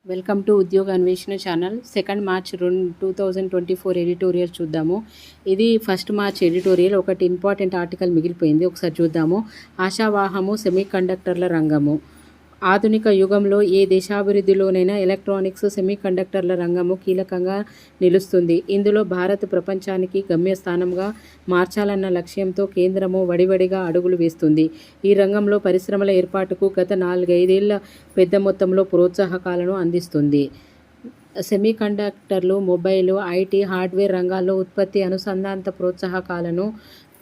Welcome to ఉద్యోగ అన్వేషణ channel. 2 March 2024 editorial చూద్దాము. ఇది 1 మార్చ్ ఎడిటోరియల్. ఒకటి ఇంపార్టెంట్ ఆర్టికల్ మిగిలిపోయింది, ఒకసారి చూద్దాము. ఆశావాహము సెమీకండక్టర్ల రంగము. ఆధునిక యుగంలో ఏ దేశాభివృద్ధిలోనైనా ఎలక్ట్రానిక్స్, సెమీకండక్టర్ల రంగము కీలకంగా నిలుస్తుంది. ఇందులో భారత్ ప్రపంచానికి గమ్యస్థానంగా మార్చాలన్న లక్ష్యంతో కేంద్రము వడివడిగా అడుగులు వేస్తుంది. ఈ రంగంలో పరిశ్రమల ఏర్పాటుకు గత 4-5 పెద్ద మొత్తంలో ప్రోత్సాహకాలను అందిస్తుంది. సెమీకండక్టర్లు, మొబైల్, ఐటీ, హార్డ్వేర్ రంగాల్లో ఉత్పత్తి అనుసంధాన ప్రోత్సాహకాలను,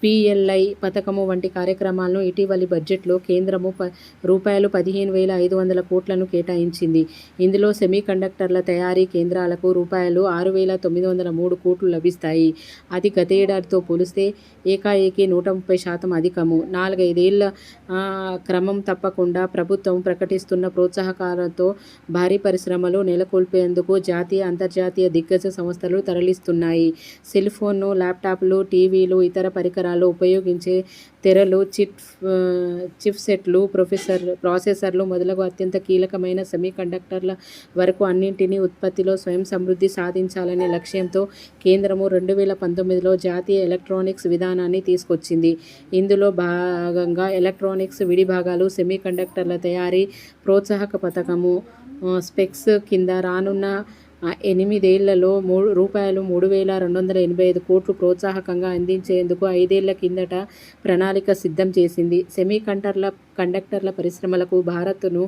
పిఎల్ఐ పథకము వంటి కార్యక్రమాలను ఇటీవలి బడ్జెట్లో కేంద్రము రూపాయలు 15,500 కోట్లను కేటాయించింది. ఇందులో సెమీకండక్టర్ల తయారీ కేంద్రాలకు రూపాయలు 6,903 కోట్లు లభిస్తాయి. అది గతేడాదితో పోలిస్తే ఏకాఏకి 130% అధికము. 4-5 క్రమం తప్పకుండా ప్రభుత్వం ప్రకటిస్తున్న ప్రోత్సాహకాలతో భారీ పరిశ్రమలు నెలకొల్పేందుకు జాతీయ, అంతర్జాతీయ దిగ్గజ సంస్థలు తరలిస్తున్నాయి. సెల్ ఫోన్లు, ల్యాప్టాప్లు, టీవీలు, ఇతర పరికరాలు ఉపయోగించే తెరలు, చిప్ సెట్లు, ప్రాసెసర్లు మొదలగు అత్యంత కీలకమైన సెమీకండక్టర్ల వరకు అన్నింటినీ ఉత్పత్తిలో స్వయం సమృద్ధి సాధించాలనే లక్ష్యంతో కేంద్రము 2019లో జాతీయ ఎలక్ట్రానిక్స్ విధానాన్ని తీసుకొచ్చింది. ఇందులో భాగంగా ఎలక్ట్రానిక్స్ విడిభాగాలు, సెమీకండక్టర్ల తయారీ ప్రోత్సాహక పథకము స్పెక్స్ కింద రానున్న 8 ఏళ్లలో రూపాయలు 3,285 కోట్లు ప్రోత్సాహకంగా అందించేందుకు 5 ఏళ్ల కిందట ప్రణాళిక సిద్ధం చేసింది. సెమీకండక్టర్ల పరిశ్రమలకు భారత్ను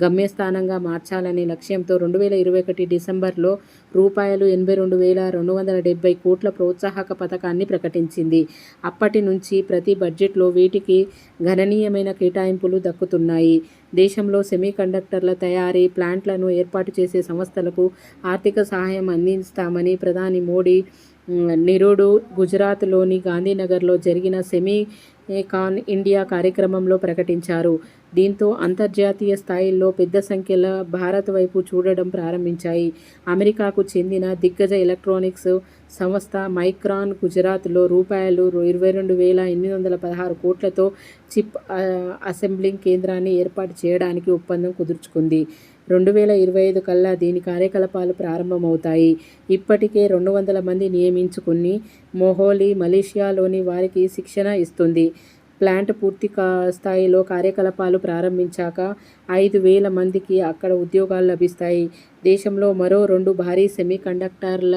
గమ్యస్థానంగా మార్చాలనే లక్ష్యంతో 2021 డిసెంబర్లో రూపాయలు 82,270 కోట్ల ప్రోత్సాహక పథకాన్ని ప్రకటించింది. అప్పటి నుంచి ప్రతి బడ్జెట్లో వీటికి గణనీయమైన కేటాయింపులు దక్కుతున్నాయి. దేశంలో సెమీకండక్టర్ల తయారీ ప్లాంట్లను ఏర్పాటు చేసే సంస్థలకు ఆర్థిక సహాయం అందిస్తామని ప్రధాని మోడీ నిరుడు గుజరాత్లోని గాంధీనగర్లో జరిగిన సెమీకాన్ ఇండియా కార్యక్రమంలో ప్రకటించారు. దీంతో అంతర్జాతీయ స్థాయిలో పెద్ద సంఖ్యలో భారత్ వైపు చూడడం ప్రారంభించాయి. అమెరికాకు చెందిన దిగ్గజ ఎలక్ట్రానిక్స్ సంస్థ మైక్రాన్ గుజరాత్లో రూపాయలు 22,816 కోట్లతో చిప్ అసెంబ్లింగ్ కేంద్రాన్ని ఏర్పాటు చేయడానికి ఒప్పందం కుదుర్చుకుంది. 2025 కల్లా దీని కార్యకలాపాలు ప్రారంభమవుతాయి. ఇప్పటికే 200 మంది నియమించుకుని మొహాలీ, మలేషియాలోని వారికి శిక్షణ ఇస్తుంది. ప్లాంట్ పూర్తి స్థాయిలో కార్యకలాపాలు ప్రారంభించాక 5,000 మందికి అక్కడ ఉద్యోగాలు లభిస్తాయి. దేశంలో మరో 2 భారీ సెమీకండక్టర్ల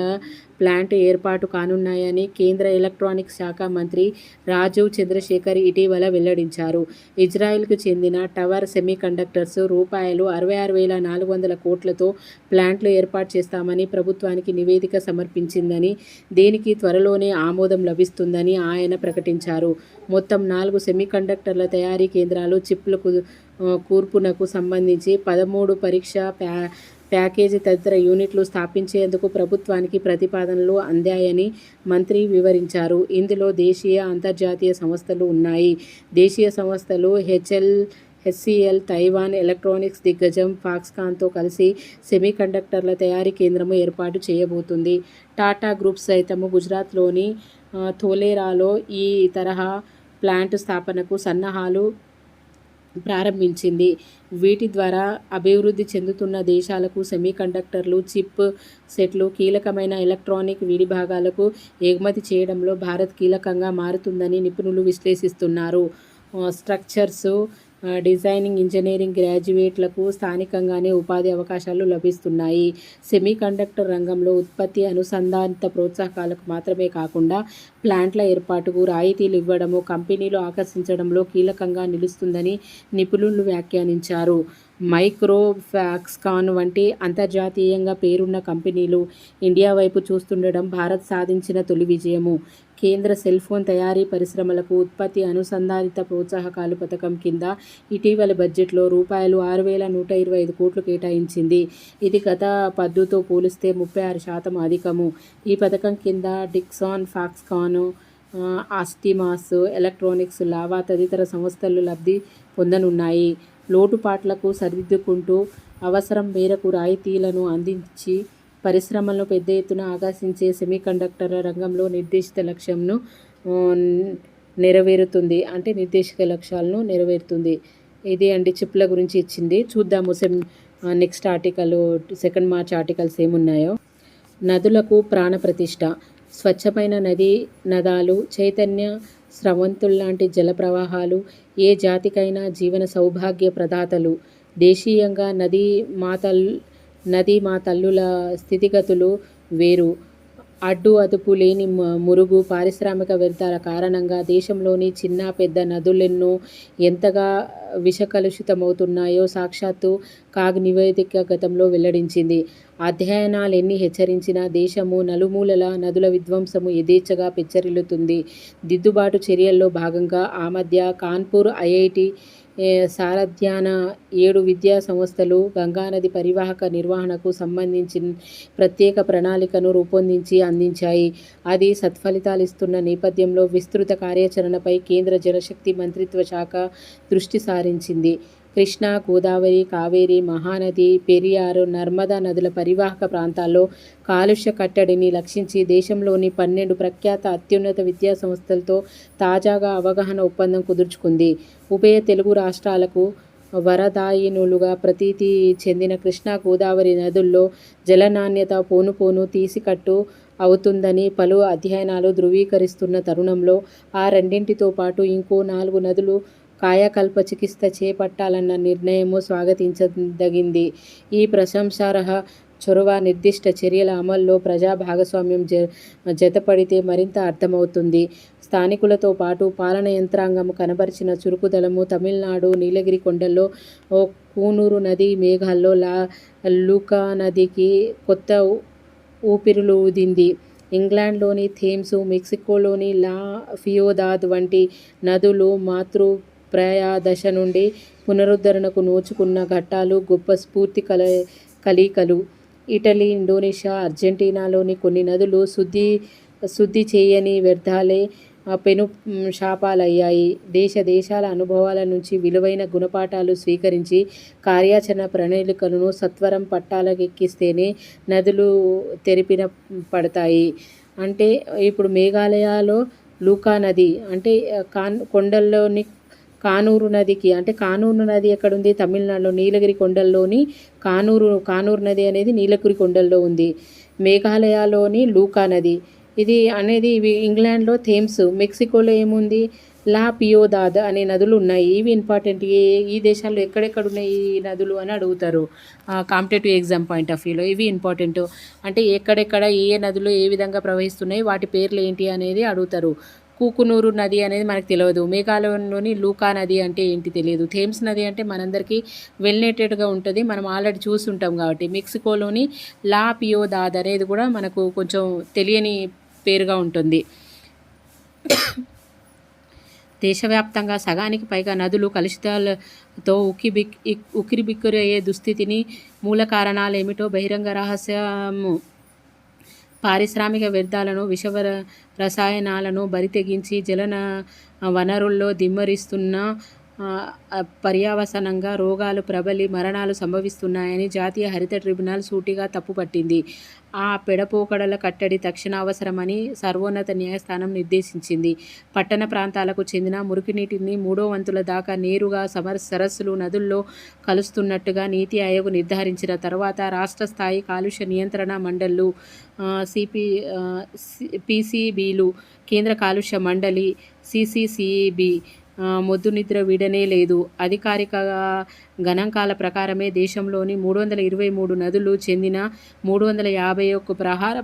ప్లాంట్ ఏర్పాటు కానున్నాయని కేంద్ర ఎలక్ట్రానిక్స్ శాఖ మంత్రి రాజీవ్ చంద్రశేఖర్ ఇటీవల వెల్లడించారు. ఇజ్రాయెల్కు చెందిన టవర్ సెమీకండక్టర్స్ రూపాయలు 66,400 కోట్లతో ప్లాంట్లు ఏర్పాటు చేస్తామని ప్రభుత్వానికి నివేదిక సమర్పించిందని, దీనికి త్వరలోనే ఆమోదం లభిస్తుందని ఆయన ప్రకటించారు. మొత్తం 4 సెమీకండక్టర్ల తయారీ కేంద్రాలు, చిప్ల కూర్పునకు సంబంధించి 13 పరీక్ష ప్యాకేజీ తదితర యూనిట్లు స్థాపించేందుకు ప్రభుత్వానికి ప్రతిపాదనలు అందాయని మంత్రి వివరించారు. ఇందులో దేశీయ, అంతర్జాతీయ సంస్థలు ఉన్నాయి. దేశీయ సంస్థలు హెచ్సిఎల్, తైవాన్ ఎలక్ట్రానిక్స్ దిగ్గజం ఫాక్స్కాన్తో కలిసి సెమీకండక్టర్ల తయారీ కేంద్రము ఏర్పాటు చేయబోతుంది. టాటా గ్రూప్ సైతము గుజరాత్లోని ధోలేరాలో ఈ తరహా ప్లాంట్ స్థాపనకు సన్నాహాలు ప్రారంభించింది. వీటి ద్వారా అభివృద్ధి చెందుతున్న దేశాలకు సెమీకండక్టర్లు, చిప్ సెట్లు, కీలకమైన ఎలక్ట్రానిక్ విడిభాగాలకు ఎగుమతి చేయడంలో భారత్ కీలకంగా మారుతుందని నిపుణులు విశ్లేషిస్తున్నారు. స్ట్రక్చర్స్ డిజైనింగ్ ఇంజనీరింగ్ గ్రాడ్యుయేట్లకు స్థానికంగానే ఉపాధి అవకాశాలు లభిస్తున్నాయి. సెమీకండక్టర్ రంగంలో ఉత్పత్తి అనుసంధానిత ప్రోత్సాహకాలకు మాత్రమే కాకుండా ప్లాంట్ల ఏర్పాటుకు రాయితీలు ఇవ్వడము కంపెనీలు ఆకర్షించడంలో కీలకంగా నిలుస్తుందని నిపుణులు వ్యాఖ్యానించారు. మైక్రో, ఫాక్స్కాన్ వంటి అంతర్జాతీయంగా పేరున్న కంపెనీలు ఇండియా వైపు చూస్తుండడం భారత్ సాధించిన తొలి విజయము. కేంద్ర సెల్ ఫోన్ తయారీ పరిశ్రమలకు ఉత్పత్తి అనుసంధానిత ప్రోత్సాహకాలు పథకం కింద ఇటీవలి బడ్జెట్లో రూపాయలు 6,125 కోట్లు కేటాయించింది. ఇది గత పద్దుతో పోలిస్తే 36% అధికము. ఈ పథకం కింద డిక్సాన్, ఫాక్స్కాన్, ఆస్టిమాస్ ఎలక్ట్రానిక్స్, లావా తదితర సంస్థలు లబ్ధి పొందనున్నాయి. లోటుపాట్లకు సరిదిద్దుకుంటూ అవసరం మేరకు రాయితీలను అందించి పరిశ్రమలను పెద్ద ఎత్తున ఆకర్షించే సెమీకండక్టర్ల రంగంలో నిర్దేశిత లక్ష్యాలను నెరవేరుతుంది. ఇది చిప్ల గురించి ఇచ్చింది. చూద్దాము next article second March articles ఏమున్నాయో. నదులకు ప్రాణప్రతిష్ఠ. స్వచ్ఛమైన నదాలు, చైతన్య స్రవంతుల్లాంటి జల ప్రవాహాలు ఏ జాతికైనా జీవన సౌభాగ్య ప్రదాతలు. దేశీయంగా నదీ మా తల్లుల స్థితిగతులు వేరు. అడ్డు అదుపు లేని మురుగు పారిశ్రామిక వ్యర్థాల కారణంగా దేశంలోని చిన్న పెద్ద నదులెన్నో ఎంతగా విషకలుషితమవుతున్నాయో సాక్షాత్తు కాగ్ నివేదిక గతంలో వెల్లడించింది. అధ్యయనాలెన్ని హెచ్చరించినా దేశము నలుమూలల నదుల విధ్వంసము యథేచ్ఛగా పెచ్చరిల్లుతుంది. దిద్దుబాటు చర్యల్లో భాగంగా ఆ మధ్య కాన్పూర్ ఐఐటి సారథ్యాన 7 విద్యా సంస్థలు గంగానది పరివాహక నిర్వహణకు సంబంధించి ప్రత్యేక ప్రణాళికను రూపొందించి అందించాయి. అది సత్ఫలితాలిస్తున్న నేపథ్యంలో విస్తృత కార్యాచరణపై కేంద్ర జలశక్తి మంత్రిత్వ శాఖ దృష్టి సారించింది. కృష్ణా, గోదావరి, కావేరి, మహానది, పెరియారు, నర్మదా నదుల పరివాహక ప్రాంతాల్లో కాలుష్య కట్టడిని లక్ష్యించి దేశంలోని 12 ప్రఖ్యాత అత్యున్నత విద్యా సంస్థలతో తాజాగా అవగాహన ఒప్పందం కుదుర్చుకుంది. ఉభయ తెలుగు రాష్ట్రాలకు వరదాయినులుగా ప్రతీతి చెందిన కృష్ణా, గోదావరి నదుల్లో జల నాణ్యత పోను తీసికట్టు అవుతుందని పలు అధ్యయనాలు ధృవీకరిస్తున్న తరుణంలో ఆ రెండింటితో పాటు ఇంకో 4 నదులు కాయకల్ప చికిత్స చేపట్టాలన్న నిర్ణయము స్వాగతించదగింది. ఈ ప్రశంసార్హ చొరవ నిర్దిష్ట చర్యల అమల్లో ప్రజా భాగస్వామ్యం జతపడితే మరింత అర్థమవుతుంది. స్థానికులతో పాటు పాలన యంత్రాంగం కనబరిచిన చురుకుదలము తమిళనాడు నీలగిరి కొండల్లో కూనూరు నది మేఘాల్లో లూకా నదికి కొత్త ఊపిరులూదింది. ఇంగ్లాండ్లోని థేమ్స్, మెక్సికోలోని లా ఫియోదాద్ వంటి నదులు మాతృప్రయాదశ నుండి పునరుద్ధరణకు నోచుకున్న ఘట్టాలు గొప్ప స్ఫూర్తి కలీకలు. ఇటలీ, ఇండోనేషియా, అర్జెంటీనాలోని కొన్ని నదులు శుద్ధి చేయని వ్యర్థాలే పెను శాపాలయ్యాయి. దేశాల అనుభవాల నుంచి విలువైన గుణపాఠాలు స్వీకరించి కార్యాచరణ ప్రణాళికలను సత్వరం పట్టాలకెక్కిస్తేనే నదులు తెరిపిన పడతాయి. అంటే ఇప్పుడు మేఘాలయలో లూకా నది అంటే కొండల్లోని కానూరు నదికి అంటే కానూరు నది ఎక్కడుంది? తమిళనాడులో నీలగిరి కొండల్లోని కానూరు నది అనేది నీలగిరి కొండల్లో ఉంది. మేఘాలయలోని లూకా నది ఇవి ఇంగ్లాండ్లో థేమ్స్, మెక్సికోలో ఏముంది? లా పియోదాద్ అనే నదులు ఉన్నాయి. ఇవి ఇంపార్టెంట్. ఈ దేశాల్లో ఎక్కడెక్కడ ఉన్నాయి ఈ నదులు అని అడుగుతారు కాంపిటేటివ్ ఎగ్జామ్ పాయింట్ ఆఫ్ వ్యూలో. ఇవి ఇంపార్టెంట్. అంటే ఎక్కడెక్కడ ఏ నదులు ఏ విధంగా ప్రవహిస్తున్నాయి, వాటి పేర్లు ఏంటి అనేది అడుగుతారు. కూకునూరు నది అనేది మనకు తెలియదు. మేఘాలయంలోని లూకా నది అంటే ఏంటి తెలియదు. థేమ్స్ నది అంటే మనందరికీ వెల్నేటెడ్గా ఉంటుంది, మనం ఆల్రెడీ చూస్తుంటాం కాబట్టి. మెక్సికోలోని లా పియోదాద్ అనేది కూడా మనకు కొంచెం తెలియని పేరుగా ఉంటుంది. దేశవ్యాప్తంగా సగానికి పైగా నదులు కలుషితాలతో ఉక్కిరిబిక్కిరయ్యే దుస్థితిని మూల కారణాలేమిటో బహిరంగ రహస్యము. పారిశ్రామిక వ్యర్థాలను, రసాయనాలను బరితెగించి జల వనరుల్లో దిమ్మరిస్తున్న పర్యవసానంగా రోగాలు ప్రబలి మరణాలు సంభవిస్తున్నాయని జాతీయ హరిత ట్రిబ్యునల్ సూటిగా తప్పుపట్టింది. ఆ పెడపోకడల కట్టడి తక్షణావసరమని సర్వోన్నత న్యాయస్థానం నిర్దేశించింది. పట్టణ ప్రాంతాలకు చెందిన మురికినీటిని 3 వంతుల దాకా నేరుగా సరస్సులు, నదుల్లో కలుస్తున్నట్టుగా నీతి ఆయోగ్ నిర్ధారించిన తర్వాత రాష్ట్ర స్థాయి కాలుష్య నియంత్రణ మండళ్లు, పీసీబీలు, కేంద్ర కాలుష్య మండలి సీసీసీబీ మొద్దు నిద్ర వీడనే లేదు. అధికారిక గణాంకాల ప్రకారమే దేశంలోని 323 నదులు చెందిన 351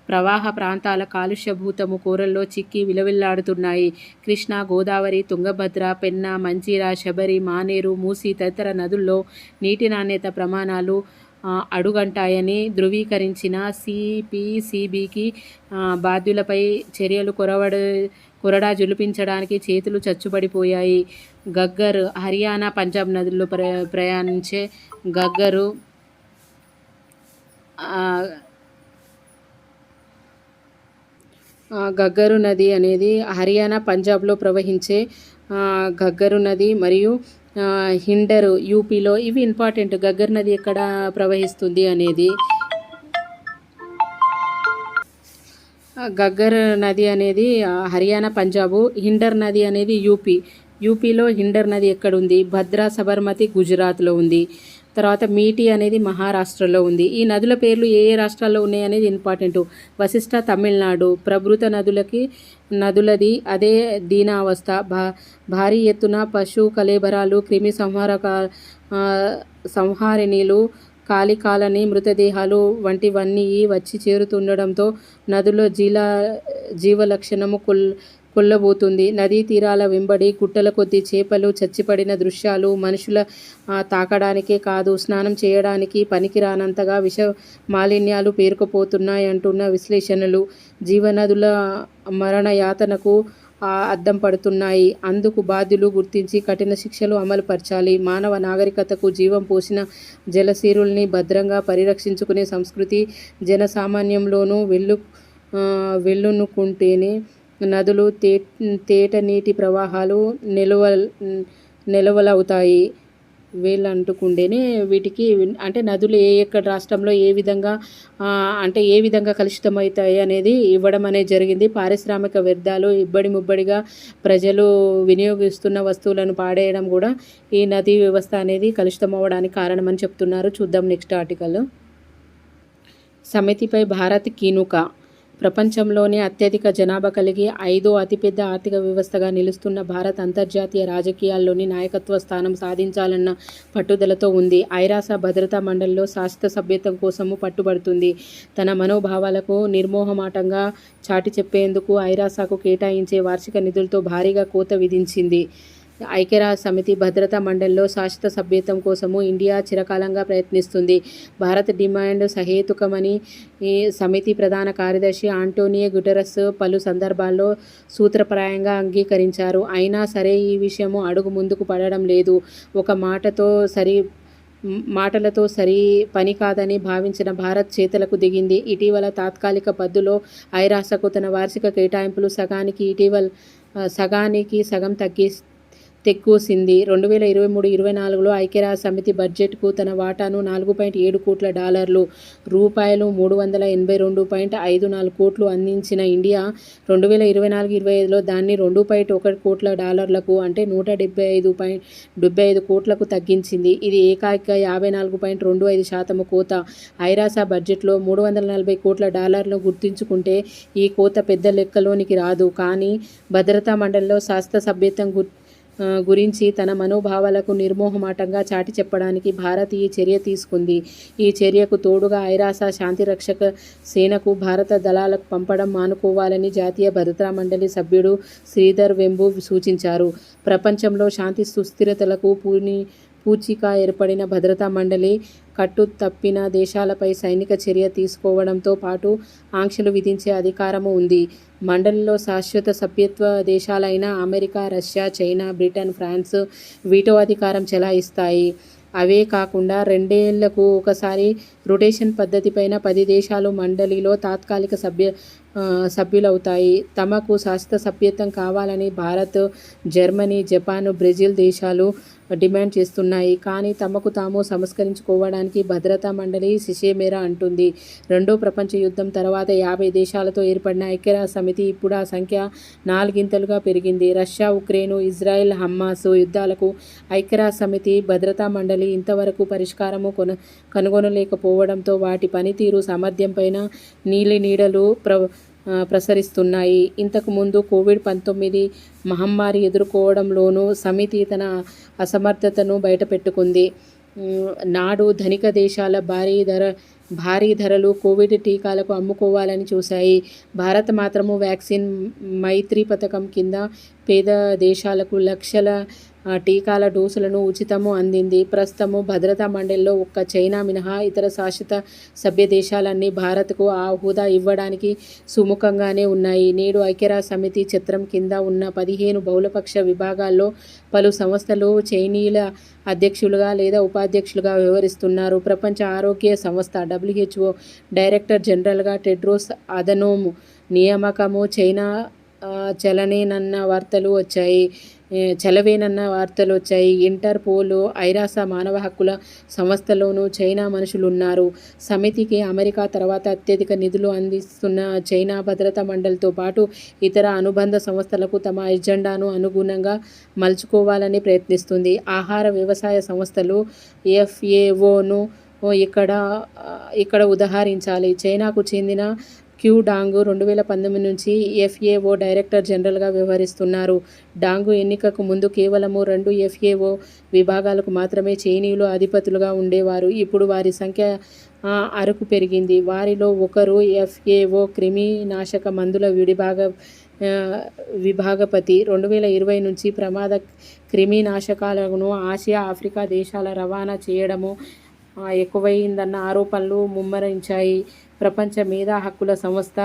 ప్రవాహ ప్రాంతాల కాలుష్యభూతము కోరల్లో చిక్కి విలవిల్లాడుతున్నాయి. కృష్ణా, గోదావరి, తుంగభద్ర, పెన్నా, మంజీరా, శబరి, మానేరు, మూసీ తదితర నదుల్లో నీటి నాణ్యత ప్రమాణాలు అడుగంటాయని ధృవీకరించిన పీసీబీకి బాధ్యులపై చర్యలు కొరడా జులిపించడానికి చేతులు చచ్చుబడిపోయాయి. గగ్గర్, హర్యానా, పంజాబ్ నదుల్లో ప్రయాణించే గగ్గరు నది అనేది హర్యానా, పంజాబ్లో ప్రవహించే గగ్గరు నది మరియు హిండర్ యూపీలో. ఇవి ఇంపార్టెంట్. గగ్గర్ నది ఎక్కడ ప్రవహిస్తుంది అనేది. గగ్గర్ నది అనేది హర్యానా, పంజాబు. హిండర్ నది అనేది యూపీలో హిండర్ నది ఎక్కడుంది? భద్రా, సబర్మతి గుజరాత్లో ఉంది. తర్వాత మీటి అనేది మహారాష్ట్రలో ఉంది. ఈ నదుల పేర్లు ఏ ఏ రాష్ట్రాల్లో ఉన్నాయి అనేది ఇంపార్టెంట్. వశిష్ట తమిళనాడు. ప్రభృత నదులది అదే దీనావస్థ. భారీ ఎత్తున పశు కళేబరాలు, క్రిమి సంహారిణులు, కాళికాలని మృతదేహాలు వంటివన్నీ వచ్చి చేరుతుండడంతో నదుల జీవలక్షణము కొల్లబోతుంది. నదీ తీరాల వెంబడి గుట్టల కొద్దీ చేపలు చచ్చిపడిన దృశ్యాలు మనుషుల తాకడానికే కాదు, స్నానం చేయడానికి పనికిరానంతగా విష మాలిన్యాలు పేరుకుపోతున్నాయంటున్న విశ్లేషణలు జీవనదుల మరణయాతనకు అద్దం పడుతున్నాయి. అందుకు బాధ్యులు గుర్తించి కఠిన శిక్షలు అమలుపరచాలి. మానవ నాగరికతకు జీవం పోసిన జలసీరుల్ని భద్రంగా పరిరక్షించుకునే సంస్కృతి జనసామాన్యంలోనూ వెల్లునుకుంటేనే నదులు, తేట నీటి ప్రవాహాలు నిలవలవుతాయి. వేళ్ళంటుకుంటేనే వీటికి అంటే నదులు ఎక్కడ రాష్ట్రంలో ఏ విధంగా కలుషితమవుతాయి అనేది ఇవ్వడం అనేది జరిగింది. పారిశ్రామిక వ్యర్థాలు ఇబ్బడి ముబ్బడిగా ప్రజలు వినియోగిస్తున్న వస్తువులను పాడేయడం కూడా ఈ నదీ వ్యవస్థ అనేది కలుషితం అవ్వడానికి కారణమని చెప్తున్నారు. చూద్దాం నెక్స్ట్ ఆర్టికల్. సమితిపై భారత్ కీనుక. ప్రపంచంలోనే అత్యధిక జనాభా కలిగి 5వ అతిపెద్ద ఆర్థిక వ్యవస్థగా నిలుస్తున్న భారత్ అంతర్జాతీయ రాజకీయాల్లోని నాయకత్వ స్థానం సాధించాలన్న పట్టుదలతో ఉంది. ఐరాస భద్రతా మండలిలో శాశ్వత సభ్యత్వం కోసము పట్టుబడుతుంది. తన మనోభావాలకు నిర్మోహమాటంగా చాటి చెప్పేందుకు ఐరాసకు కేటాయించే వార్షిక నిధులతో భారీగా కోత విధించింది. ఐక్యరాజ్య సమితి భద్రతా మండలిలో శాశ్వత సభ్యత్వం కోసము ఇండియా చిరకాలంగా ప్రయత్నిస్తుంది. భారత్ డిమాండ్ సహేతుకమని సమితి ప్రధాన కార్యదర్శి ఆంటోనియో గుటెరస్ పలు సందర్భాల్లో సూత్రప్రాయంగా అంగీకరించారు. అయినా సరే ఈ విషయము అడుగు ముందుకు పడడం లేదు. ఒక మాటలతో సరి పని కాదని భావించిన భారత్ చేతలకు దిగింది. ఇటీవల తాత్కాలిక పద్దులో ఐరాసకు తన వార్షిక కేటాయింపులు సగానికి సగం తెక్కుసింది. 2023-24లో ఐక్యరాజ్య సమితి బడ్జెట్కు తన వాటాను $4.7 కోట్ల రూపాయలు 382.54 కోట్లు అందించిన ఇండియా 2024-25లో దాన్ని $2.1 కోట్ల అంటే 175 కోట్లకు తగ్గించింది. ఇది ఏకైక 54.25% కోత. ఐరాస బడ్జెట్లో $340 కోట్ల గుర్తుంచుకుంటే ఈ కోత పెద్ద లెక్కలోనికి రాదు. కానీ భద్రతా మండలిలో శాశ్వత సభ్యత్వం గురించి తన మనోభావాలకు నిర్మోహమాటంగా చాటి చెప్పడానికి భారత్ ఈ చర్య తీసుకుంది. ఈ చర్యకు తోడుగా ఐరాస శాంతిరక్షక సేనకు భారత దళాలకు పంపడం మానుకోవాలని జాతీయ భద్రతా మండలి సభ్యుడు శ్రీధర్ వెంబు సూచించారు. ప్రపంచంలో శాంతి సుస్థిరతలకు పూచిక ఏర్పడిన భద్రతా మండలి కట్టు తప్పిన దేశాలపై సైనిక చర్య తీసుకోవడంతో పాటు ఆంక్షలు విధించే అధికారము ఉంది. మండలిలో శాశ్వత సభ్యత్వ దేశాలైన America, Russia, China, Britain, France veto అధికారం చెలాయిస్తాయి. అవే కాకుండా 2 ఏళ్లకు ఒకసారి రొటేషన్ పద్ధతిపైన 10 దేశాలు మండలిలో తాత్కాలిక సభ్యులవుతాయి. తమకు శాశ్వత సభ్యత్వం కావాలని భారత్, జర్మనీ, జపాన్, బ్రెజిల్ దేశాలు డిమాండ్ చేస్తున్నాయి. కానీ తమకు తాము సంస్కరించుకోవడానికి భద్రతా మండలి సిషేమేరా అంటుంది. రెండో ప్రపంచ యుద్ధం తర్వాత 50 దేశాలతో ఏర్పడిన ఐక్యరాజ్య సమితి ఇప్పుడు ఆ సంఖ్య 4 గింతలుగా పెరిగింది. రష్యా, ఉక్రెయిన్, ఇజ్రాయెల్, హమాస్ యుద్ధాలకు ఐక్యరాజ్య సమితి భద్రతా మండలి ఇంతవరకు పరిష్కారము కనుగొనలేకపోవడంతో వాటి పనితీరు సామర్థ్యంపైన నీలినీడలు ప్రసరిస్తున్నాయి. ఇంతకుముందు కోవిడ్-19 మహమ్మారి ఎదుర్కోవడంలోనూ సమితి తన అసమర్థతను బయటపెట్టుకుంది. నాడు ధనిక దేశాల భారీ ధరలు కోవిడ్ టీకాలకు అమ్ముకోవాలని చూశాయి. భారత్ మాత్రము వ్యాక్సిన్ మైత్రి పథకం కింద పేద దేశాలకు లక్షల టీకాల డోసులను ఉచితము అందింది. ప్రస్తుతము భద్రతా మండలిలో ఒక్క చైనా మినహా ఇతర శాశ్వత సభ్య దేశాలన్నీ భారత్కు ఆ హోదా ఇవ్వడానికి సుముఖంగానే ఉన్నాయి. నేడు ఐక్యరాజ్య సమితి ఛత్రం కింద ఉన్న 15 బహుళపక్ష విభాగాల్లో పలు సంస్థలు చైనీయుల అధ్యక్షులుగా లేదా ఉపాధ్యక్షులుగా వ్యవహరిస్తున్నారు. ప్రపంచ ఆరోగ్య సంస్థ WHO డైరెక్టర్ జనరల్గా టెడ్రోస్ అధనోమ్ నియామకము చైనా చలనేనన్న వార్తలు వచ్చాయి. చలవేనన్న వార్తలు వచ్చాయి. ఇంటర్పోల్, ఐరాస మానవ హక్కుల సంస్థలోనూ చైనా మనుషులున్నారు. సమితికి అమెరికా తర్వాత అత్యధిక నిధులు అందిస్తున్న చైనా భద్రతా మండలితో పాటు ఇతర అనుబంధ సంస్థలకు తమ ఎజెండాను అనుగుణంగా మలుచుకోవాలని ప్రయత్నిస్తుంది. ఆహార వ్యవసాయ సంస్థలు FAOను ఇక్కడ ఉదహరించాలి. చైనాకు చెందిన క్యూ డాంగ్ 2019 నుంచి FAO డైరెక్టర్ జనరల్గా వ్యవహరిస్తున్నారు. డాంగ్ ఎన్నికకు ముందు కేవలము 2 FAO విభాగాలకు మాత్రమే చైనీయులు అధిపతులుగా ఉండేవారు. ఇప్పుడు వారి సంఖ్య అరకు పెరిగింది. వారిలో ఒకరు FAO క్రిమి నాశక మందుల విభాగపతి. 2020 నుంచి ప్రమాద క్రిమినాశకాలను ఆసియా, ఆఫ్రికా దేశాల రవాణా చేయడము ఎక్కువయిందన్న ఆరోపణలు ముమ్మరించాయి. ప్రపంచ మేధా హక్కుల సంస్థ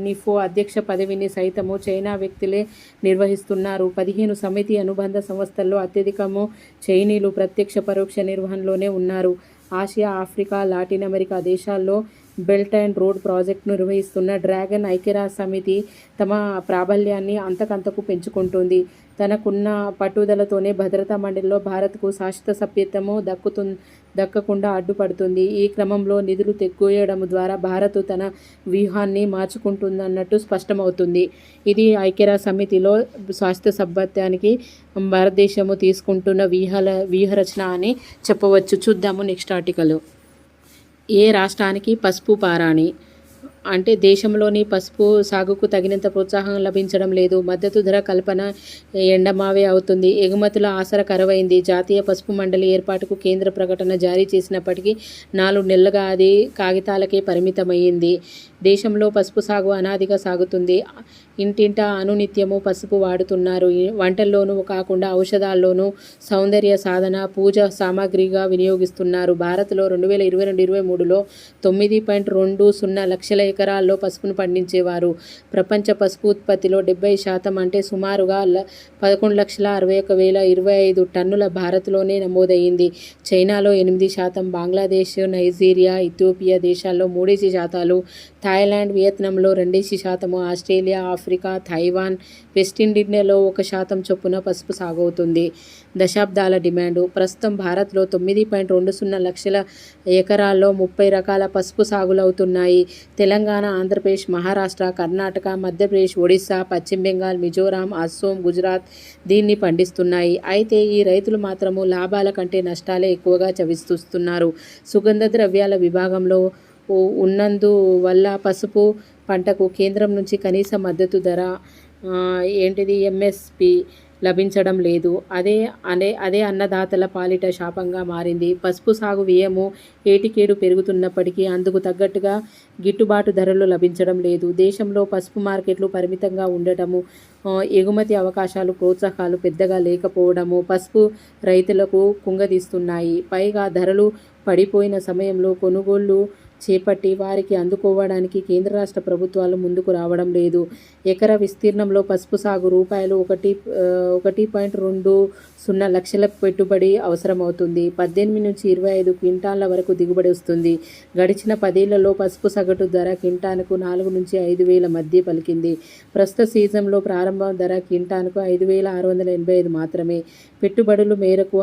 నిఫో అధ్యక్ష పదవిని సైతము చైనా వ్యక్తులే నిర్వహిస్తున్నారు. 15 సమితి అనుబంధ సంస్థల్లో అత్యధికము చైనీయులు ప్రత్యక్ష పరోక్ష నిర్వహణలోనే ఉన్నారు. ఆసియా, ఆఫ్రికా, లాటిన్ అమెరికా దేశాల్లో బెల్ట్ అండ్ రోడ్ ప్రాజెక్టును నిర్వహిస్తున్న డ్రాగన్ ఐక్యరాజ్య సమితి తమ ప్రాబల్యాన్ని అంతకంతకు పెంచుకుంటుంది. తనకున్న పట్టుదలతోనే భద్రతా మండలిలో భారత్కు శాశ్వత సభ్యత్వము దక్కకుండా అడ్డుపడుతుంది. ఈ క్రమంలో నిధులు తెగ్గోయడం ద్వారా భారత్ తన వ్యూహాన్ని మార్చుకుంటుందన్నట్టు స్పష్టమవుతుంది. ఇది ఐక్యరాజ్య సమితిలో శాశ్వత సభ్యత్వానికి భారతదేశము తీసుకుంటున్న వ్యూహరచన అని చెప్పవచ్చు. చూద్దాము నెక్స్ట్ ఆర్టికల్. ఏ రాష్ట్రానికి పసుపు పారాణి అంటే దేశంలోని పసుపు సాగుకు తగినంత ప్రోత్సాహం లభించడం లేదు. మద్దతు ధర కల్పన ఎండమావే అవుతుంది. ఎగుమతుల ఆసర కరువైంది. జాతీయ పసుపు మండలి ఏర్పాటుకు కేంద్ర ప్రకటన జారీ చేసినప్పటికీ 4 నెలలుగా అది కాగితాలకే పరిమితమయ్యింది. దేశంలో పసుపు సాగు అనాదిగా సాగుతుంది. ఇంటింటా అనునిత్యము పసుపు వాడుతున్నారు. వంటల్లోనూ కాకుండా ఔషధాల్లోనూ సౌందర్య సాధన, పూజ సామాగ్రిగా వినియోగిస్తున్నారు. భారత్లో 2022-23లో 9.20 లక్షల ఎకరాల్లో పసుపును పండించేవారు. ప్రపంచ పసుపు ఉత్పత్తిలో 70% అంటే సుమారుగా 11,61,025 టన్నుల భారత్లోనే నమోదయ్యింది. చైనాలో 8%, బంగ్లాదేశ్, నైజీరియా, ఇథియోపియా దేశాల్లో 3%, థాయిలాండ్, వియత్నాంలో 2%, ఆస్ట్రేలియా, ఆఫ్రికా, తైవాన్, వెస్టిండీస్లో 1% చొప్పున పసుపు సాగవుతుంది. దశాబ్దాల డిమాండు. ప్రస్తుతం భారత్లో 9.20 లక్షల ఎకరాల్లో 30 రకాల పసుపు సాగులవుతున్నాయి. తెలంగాణ, ఆంధ్రప్రదేశ్, మహారాష్ట్ర, కర్ణాటక, మధ్యప్రదేశ్, ఒడిశా, పశ్చిమ బెంగాల్, మిజోరాం, అస్సోం, గుజరాత్ దీన్ని పండిస్తున్నాయి. అయితే ఈ రైతులు మాత్రము లాభాల కంటే నష్టాలే ఎక్కువగా చవిచూస్తున్నారు. సుగంధ ద్రవ్యాల విభాగంలో ఉన్నందువల్ల పసుపు పంటకు కేంద్రం నుంచి కనీస మద్దతు ధర MSP లభించడం లేదు. అదే అన్నదాతల పాలిట శాపంగా మారింది. పసుపు సాగు వ్యయము ఏటికేడు పెరుగుతున్నప్పటికీ అందుకు తగ్గట్టుగా గిట్టుబాటు ధరలు లభించడం లేదు. దేశంలో పసుపు మార్కెట్లు పరిమితంగా ఉండటము, ఎగుమతి అవకాశాలు, ప్రోత్సాహాలు పెద్దగా లేకపోవడము పసుపు రైతులకు కుంగదీస్తున్నాయి. పైగా ధరలు పడిపోయిన సమయంలో కొనుగోళ్లు చేపట్టి వారికి అందుకోవడానికి కేంద్ర రాష్ట్ర ప్రభుత్వాలు ముందుకు రావడం లేదు. ఎకరా విస్తీర్ణంలో పసుపు సాగు రూపాయలు 1.20 లక్షల పెట్టుబడి అవసరమవుతుంది. 18 నుంచి 25 క్వింటాళ్ల వరకు దిగుబడి వస్తుంది. గడిచిన 10 ఏళ్లలో పసుపు సగటు ధర క్వింటానుకు 4 నుంచి 5 వేల మధ్య పలికింది. ప్రస్తుత సీజన్లో ప్రారంభ ధర క్వింటానుకు 5,685 మాత్రమే. పెట్టుబడుల మేరకు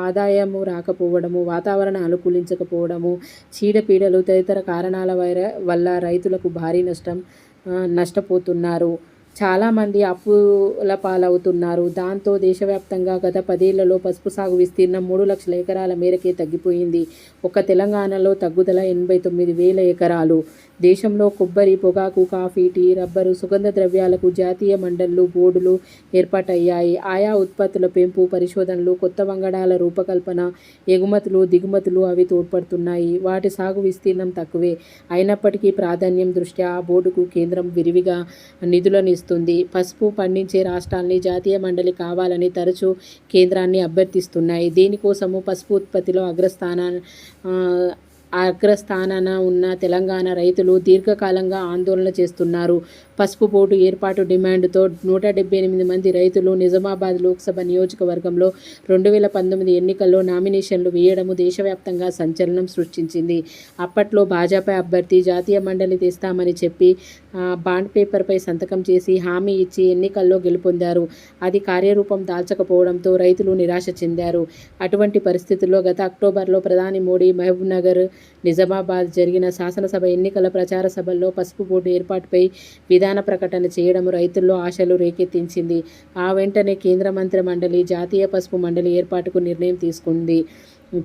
ఆదాయము రాకపోవడము, వాతావరణం అనుకూలించకపోవడము, చీడపీడలు తదితర కారణాల వల్ల రైతులకు భారీ నష్టపోతున్నారు. చాలామంది అప్పుల పాలవుతున్నారు. దాంతో దేశవ్యాప్తంగా గత 10 ఏళ్లలో పసుపు సాగు విస్తీర్ణం 3 లక్షల ఎకరాల మేరకే తగ్గిపోయింది. ఒక్క తెలంగాణలో తగ్గుదల 89,000 ఎకరాలు. దేశంలో కొబ్బరి, పొగాకు, కాఫీ, టీ, రబ్బరు, సుగంధ ద్రవ్యాలకు జాతీయ మండళ్లు, బోర్డులు ఏర్పాటయ్యాయి. ఆయా ఉత్పత్తుల పెంపు, పరిశోధనలు, కొత్త వంగడాల రూపకల్పన, ఎగుమతులు, దిగుమతులు అవి తోడ్పడుతున్నాయి. వాటి సాగు విస్తీర్ణం తక్కువే. అయినప్పటికీ ప్రాధాన్యం దృష్ట్యా ఆ బోర్డుకు కేంద్రం విరివిగా నిధులను ఇస్తుంది. పసుపు పండించే రాష్ట్రాల్ని జాతీయ మండలి కావాలని తరచూ కేంద్రాన్ని అభ్యర్థిస్తున్నాయి. దీనికోసము పసుపు ఉత్పత్తిలో అగ్రస్థానాన ఉన్న తెలంగాణ రైతులు దీర్ఘకాలంగా ఆందోళన చేస్తున్నారు. పసుపు బోర్డు ఏర్పాటు డిమాండ్తో 178 మంది రైతులు నిజామాబాద్ లోక్సభ నియోజకవర్గంలో 2019 ఎన్నికల్లో నామినేషన్లు వేయడము దేశవ్యాప్తంగా సంచలనం సృష్టించింది. అప్పట్లో భాజపా అభ్యర్థి జాతీయ మండలి తెస్తామని చెప్పి బాండ్ పేపర్పై సంతకం చేసి హామీ ఇచ్చి ఎన్నికల్లో గెలుపొందారు. అది కార్యరూపం దాల్చకపోవడంతో రైతులు నిరాశ చెందారు. అటువంటి పరిస్థితుల్లో గత అక్టోబర్లో ప్రధాని మోడీ మహబూబ్నగర్, నిజామాబాద్ జరిగిన శాసనసభ ఎన్నికల ప్రచార సభల్లో పసుపు బోర్డు ఏర్పాటుపై విధాన ప్రకటన చేయడం రైతుల్లో ఆశలు రేకెత్తించింది. ఆ వెంటనే కేంద్ర మంత్రి మండలి జాతీయ పసుపు మండలి ఏర్పాటుకు నిర్ణయం తీసుకుంది.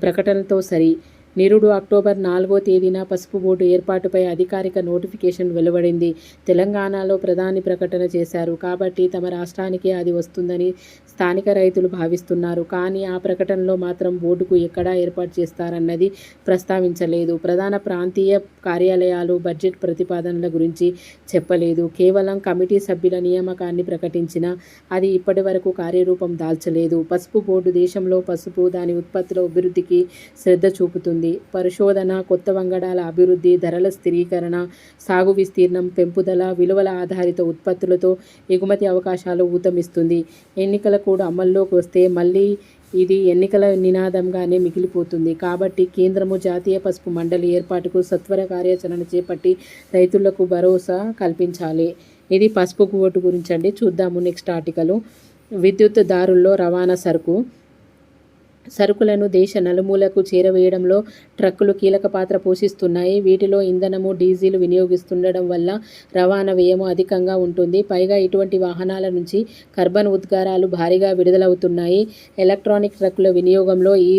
ప్రకటనతో సరి నిరుడు అక్టోబర్ 4వ తేదీన పసుపు బోర్డు ఏర్పాటుపై అధికారిక నోటిఫికేషన్ వెలువడింది. తెలంగాణలో ప్రధాని ప్రకటన చేశారు కాబట్టి తమ రాష్ట్రానికే అది వస్తుందని స్థానిక రైతులు భావిస్తున్నారు. కానీ ఆ ప్రకటనలో మాత్రం బోర్డుకు ఎక్కడా ఏర్పాటు చేస్తారన్నది ప్రస్తావించలేదు. ప్రధాన ప్రాంతీయ కార్యాలయాలు బడ్జెట్ ప్రతిపాదనల గురించి చెప్పలేదు. కేవలం కమిటీ సభ్యుల నియామకాన్ని ప్రకటించినా అది ఇప్పటి వరకు కార్యరూపం దాల్చలేదు. పసుపు బోర్డు దేశంలో పసుపు, దాని ఉత్పత్తుల అభివృద్ధికి శ్రద్ధ చూపుతుంది. పరిశోధన, కొత్త వంగడాల అభివృద్ధి, ధరల స్థిరీకరణ, సాగు విస్తీర్ణం పెంపుదల, విలువల ఆధారిత ఉత్పత్తులతో ఎగుమతి అవకాశాలు ఊతమిస్తుంది. ఎన్నికల కోడ్ అమల్లోకి వస్తే మళ్ళీ ఇది ఎన్నికల నినాదంగానే మిగిలిపోతుంది. కాబట్టి కేంద్రము జాతీయ పసుపు మండలి ఏర్పాటుకు సత్వర కార్యాచరణ చేపట్టి రైతులకు భరోసా కల్పించాలి. ఇది పసుపు బోర్డు గురించి అండి. చూద్దాము నెక్స్ట్ ఆర్టికల్. విద్యుత్ దారుల్లో రవాణా సరుకులను దేశ నలుమూలకు చేరవేయడంలో ట్రక్కులు కీలక పాత్ర పోషిస్తున్నాయి. వీటిలో ఇంధనము, డీజిల్ వినియోగిస్తుండడం వల్ల రవాణా వ్యయము అధికంగా ఉంటుంది. పైగా ఇటువంటి వాహనాల నుంచి కార్బన్ ఉద్గారాలు భారీగా విడుదలవుతున్నాయి. ఎలక్ట్రానిక్ ట్రక్కుల వినియోగంలో ఈ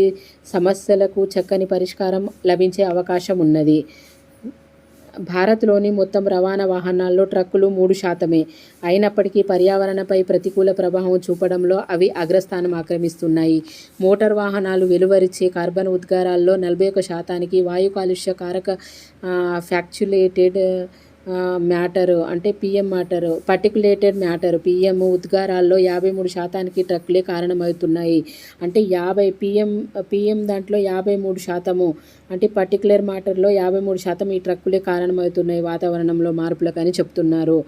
సమస్యలకు చక్కని పరిష్కారం లభించే అవకాశం ఉన్నది. భారత్లోని మొత్తం రవాణా వాహనాల్లో ట్రక్కులు 3%. అయినప్పటికీ పర్యావరణపై ప్రతికూల ప్రభావం చూపడంలో అవి అగ్రస్థానం ఆక్రమిస్తున్నాయి. మోటార్ వాహనాలు వెలువరించే కార్బన్ ఉద్గారాల్లో 41% వాయు కాలుష్య కారక ఫ్యాక్చులేటెడ్ మ్యాటర్ అంటే పర్టికులేటెడ్ మ్యాటర్ PM ఉద్గారాల్లో 53% ట్రక్కులే కారణమవుతున్నాయి. అంటే 50 PM దాంట్లో 53%, అంటే పర్టికులర్ మ్యాటర్లో 53% ఈ ట్రక్కులే కారణమవుతున్నాయి వాతావరణంలో మార్పులకని చెప్తున్నారు.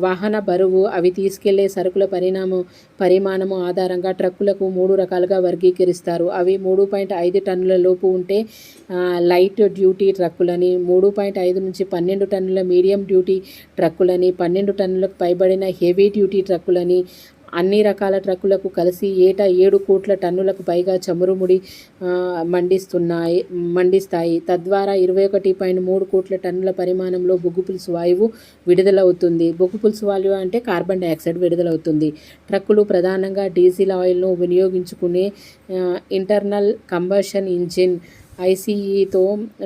వాహన బరువు, అవి తీసుకెళ్లే సరుకుల పరిమాణము ఆధారంగా ట్రక్కులకు 3 రకాలుగా వర్గీకరిస్తారు. అవి 3.5 టన్నుల లోపు ఉంటే లైట్ డ్యూటీ ట్రక్కులని, 3.5 నుంచి 12 టన్నుల మీడియం డ్యూటీ ట్రక్కులని, 12 టన్నులకు పైబడిన హెవీ డ్యూటీ ట్రక్కులని. అన్ని రకాల ట్రక్కులకు కలిసి ఏటా 7 కోట్ల టన్నులకు పైగా చమురు ముడి మండిస్తాయి. తద్వారా 21.3 కోట్ల టన్నుల పరిమాణంలో బొగ్గుపులుసు వాయువు విడుదలవుతుంది. బొగ్గుపులుసు వాయువు అంటే కార్బన్ డయాక్సైడ్ విడుదలవుతుంది. ట్రక్కులు ప్రధానంగా డీజిల్ ఆయిల్ను వినియోగించుకునే ఇంటర్నల్ కంబషన్ ఇంజిన్ ICEతో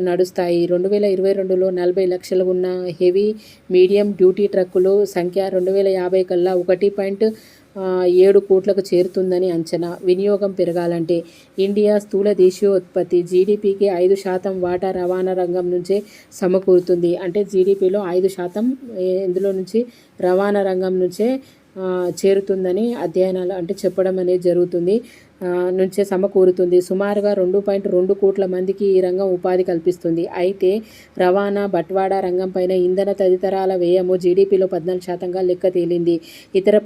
నడుస్తాయి. 2022లో 40 లక్షలు ఉన్న హెవీ మీడియం డ్యూటీ ట్రక్కులు సంఖ్య 2050 కల్లా 1.7 కోట్లకు చేరుతుందని అంచనా. వినియోగం పెరగాలంటే ఇండియా స్థూల దేశీయోత్పత్తి GDPకి 5% వాటా రవాణా రంగం నుంచే సమకూరుతుంది. అంటే GDPలో 5% ఇందులో నుంచి రవాణా రంగం నుంచే చేరుతుందని అధ్యయనాలు అంటే చెప్పడం అనేది జరుగుతుంది. నుంచే సమకూరుతుంది. సుమారుగా 2.2 కోట్ల మందికి ఈ రంగం ఉపాధి కల్పిస్తుంది. అయితే రవాణా, బట్వాడా రంగంపైన ఇంధన తదితరాల వ్యయము GDPలో 14%గా లెక్క తేలింది. ఇతర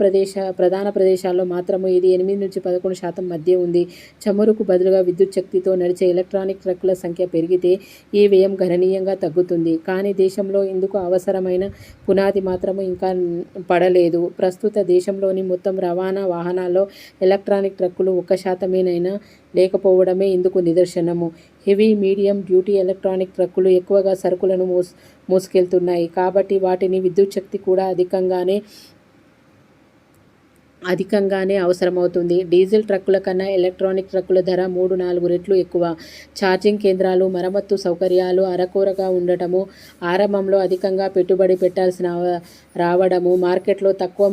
ప్రధాన ప్రదేశాల్లో మాత్రము ఇది 8 నుంచి 11% మధ్య ఉంది. చమురుకు బదులుగా విద్యుత్ శక్తితో నడిచే ఎలక్ట్రానిక్ ట్రక్కుల సంఖ్య పెరిగితే ఈ వ్యయం గణనీయంగా తగ్గుతుంది. కానీ దేశంలో ఇందుకు అవసరమైన పునాది మాత్రము ఇంకా పడలేదు. ప్రస్తుత దేశంలోని మొత్తం రవాణా వాహనాల్లో ఎలక్ట్రానిక్ ట్రక్కులు 1%మేనైనా లేకపోవడమే ఇందుకు నిదర్శనము. హెవీ, మీడియం డ్యూటీ ఎలక్ట్రానిక్ ట్రక్కులు ఎక్కువగా సరుకులను మోసుకెళ్తున్నాయి. కాబట్టి వాటిని విద్యుత్ శక్తి కూడా అధికంగానే అవసరమవుతుంది. డీజిల్ ట్రక్కుల కన్నా ఎలక్ట్రానిక్ ట్రక్కుల ధర 3-4 రెట్లు ఎక్కువ. ఛార్జింగ్ కేంద్రాలు, మరమ్మత్తు సౌకర్యాలు అరకొరగా ఉండటము, ఆరంభంలో అధికంగా పెట్టుబడి పెట్టాల్సిన రావడము, మార్కెట్లో తక్కువ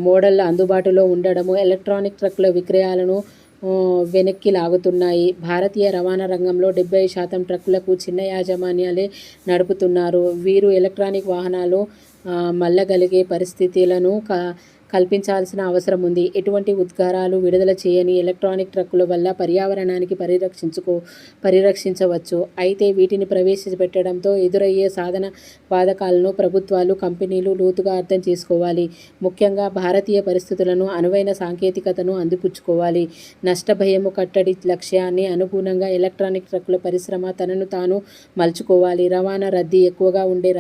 మోడళ్ల అందుబాటులో ఉండడము ఎలక్ట్రానిక్ ట్రక్కుల విక్రయాలను వెనక్కి లాగుతున్నాయి. భారతీయ రవాణా రంగంలో 70% ట్రక్కులకు చిన్న యాజమాన్యాలే నడుపుతున్నారు. వీరు ఎలక్ట్రానిక్ వాహనాలు మళ్ళగలిగే పరిస్థితులను కల్పించాల్సిన అవసరం ఉంది. ఎటువంటి ఉద్గారాలు విడుదల చేయని ఎలక్ట్రానిక్ ట్రక్కుల వల్ల పర్యావరణానికి పరిరక్షించవచ్చు. అయితే వీటిని ప్రవేశపెట్టడంతో ఎదురయ్యే సాధన బాధకాలను ప్రభుత్వాలు, కంపెనీలు లోతుగా అర్థం చేసుకోవాలి. ముఖ్యంగా భారతీయ పరిస్థితులను, అనువైన సాంకేతికతను అందిపుచ్చుకోవాలి. నష్టభయము కట్టడి లక్ష్యాన్ని అనుగుణంగా ఎలక్ట్రానిక్ ట్రక్కుల పరిశ్రమ తనను తాను మలుచుకోవాలి. రవాణా రద్దీ ఎక్కువగా ఉండే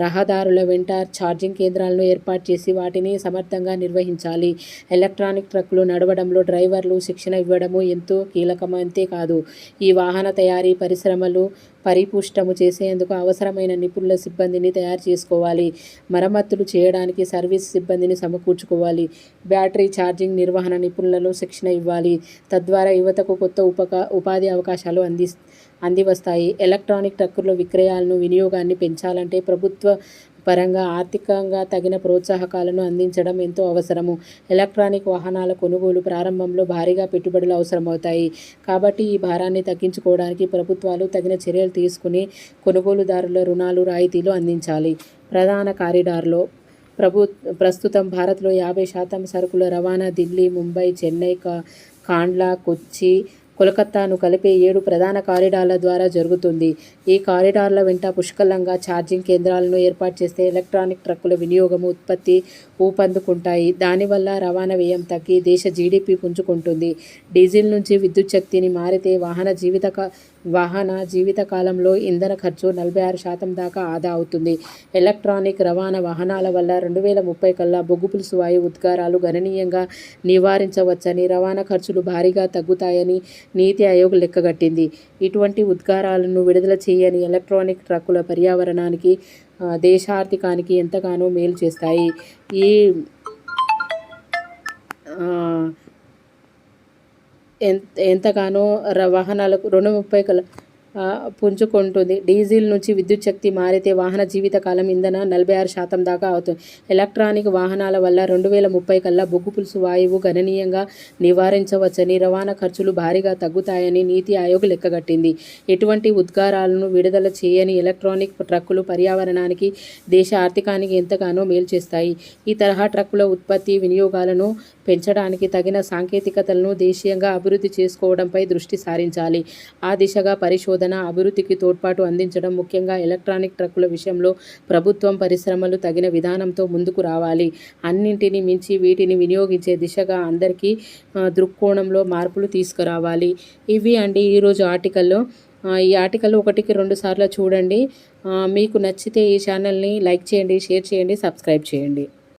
రహదారుల వెంట ఛార్జింగ్ కేంద్రాలను ఏర్పాటు చేసి వాటిని సమర్థంగా నిర్వహించాలి. ఎలక్ట్రానిక్ ట్రక్కులు నడవడంలో డ్రైవర్లు శిక్షణ ఇవ్వడము ఎంతో కీలకం. అంతేకాదు, ఈ వాహన తయారీ పరిశ్రమలు పరిపుష్టము చేసేందుకు అవసరమైన నిపుణుల సిబ్బందిని తయారు చేసుకోవాలి. మరమ్మతులు చేయడానికి సర్వీస్ సిబ్బందిని సమకూర్చుకోవాలి. బ్యాటరీ ఛార్జింగ్ నిర్వహణ నిపుణులను శిక్షణ ఇవ్వాలి. తద్వారా యువతకు కొత్త ఉపాధి అవకాశాలు అందివస్తాయి. ఎలక్ట్రానిక్ ట్రక్కుల విక్రయాలను, వినియోగాన్ని పెంచాలంటే ప్రభుత్వ పరంగా ఆర్థికంగా తగిన ప్రోత్సాహకాలను అందించడం ఎంతో అవసరము. ఎలక్ట్రానిక్ వాహనాల కొనుగోలు ప్రారంభంలో భారీగా పెట్టుబడులు అవసరమవుతాయి. కాబట్టి ఈ భారాన్ని తగ్గించుకోవడానికి ప్రభుత్వాలు తగిన చర్యలు తీసుకుని కొనుగోలుదారుల రుణాలు, రాయితీలు అందించాలి. ప్రధాన కారిడార్లో ప్రస్తుతం భారత్లో 50% సరుకుల రవాణా ఢిల్లీ, ముంబై, చెన్నై, కాండ్లా, కొచ్చి, కోల్కతాను కలిపే 7 ప్రధాన కారిడార్ల ద్వారా జరుగుతుంది. ఈ కారిడార్ల వెంట పుష్కలంగా ఛార్జింగ్ కేంద్రాలను ఏర్పాటు చేస్తే ఎలక్ట్రానిక్ ట్రక్కుల వినియోగం, ఉత్పత్తి ఊపందుకుంటాయి. దానివల్ల రవాణా వ్యయం తగ్గి దేశ జీడీపీ పుంజుకుంటుంది. డీజిల్ నుంచి విద్యుత్ శక్తిని మారితే వాహన జీవితకాలంలో ఇంధన ఖర్చు 46% దాకా ఆదా అవుతుంది. ఎలక్ట్రానిక్ రవాణా వాహనాల వల్ల 2030 కల్లా బొగ్గు పులుసు వాయు ఉద్గారాలు గణనీయంగా నివారించవచ్చని, రవాణా ఖర్చులు భారీగా తగ్గుతాయని నీతి ఆయోగ్ లెక్కగట్టింది. ఇటువంటి ఉద్గారాలను విడుదల చేయని ఎలక్ట్రానిక్ ట్రక్కుల పర్యావరణానికి, దేశార్థికానికి ఎంతగానో మేలు చేస్తాయి. ఎంతగానో వాహనాలకు 2030 కల్లా పుంజుకుంటుంది. డీజిల్ నుంచి విద్యుత్ శక్తి మారితే వాహన జీవితకాలం ఇంధన 46% దాకా అవుతుంది. ఎలక్ట్రానిక్ వాహనాల వల్ల 2030 కల్లా బొగ్గు పులుసు వాయువు గణనీయంగా నివారించవచ్చని, రవాణా ఖర్చులు భారీగా తగ్గుతాయని నీతి ఆయోగ్ లెక్కగట్టింది. ఎటువంటి ఉద్గారాలను విడుదల చేయని ఎలక్ట్రానిక్ ట్రక్కులు పర్యావరణానికి, దేశ ఆర్థికానికి ఎంతగానో మేలు చేస్తాయి. ఈ తరహా ట్రక్కుల ఉత్పత్తి, వినియోగాలను పెంచడానికి తగిన సాంకేతికతలను దేశీయంగా అభివృద్ధి చేసుకోవడంపై దృష్టి సారించాలి. ఆ దిశగా పరిశోధన, అభివృద్ధికి తోడ్పాటు అందించడం ముఖ్యంగా ఎలక్ట్రానిక్ ట్రక్కుల విషయంలో ప్రభుత్వం, పరిశ్రమలు తగిన విధానంతో ముందుకు రావాలి. అన్నింటినీ మించి వీటిని వినియోగించే దిశగా అందరికీ దృక్కోణంలో మార్పులు తీసుకురావాలి. ఇవి అండి ఈరోజు ఆర్టికల్లో. ఈ ఆర్టికల్ 1కి 2 సార్లు చూడండి. మీకు నచ్చితే ఈ ఛానల్ని లైక్ చేయండి, షేర్ చేయండి, సబ్స్క్రైబ్ చేయండి.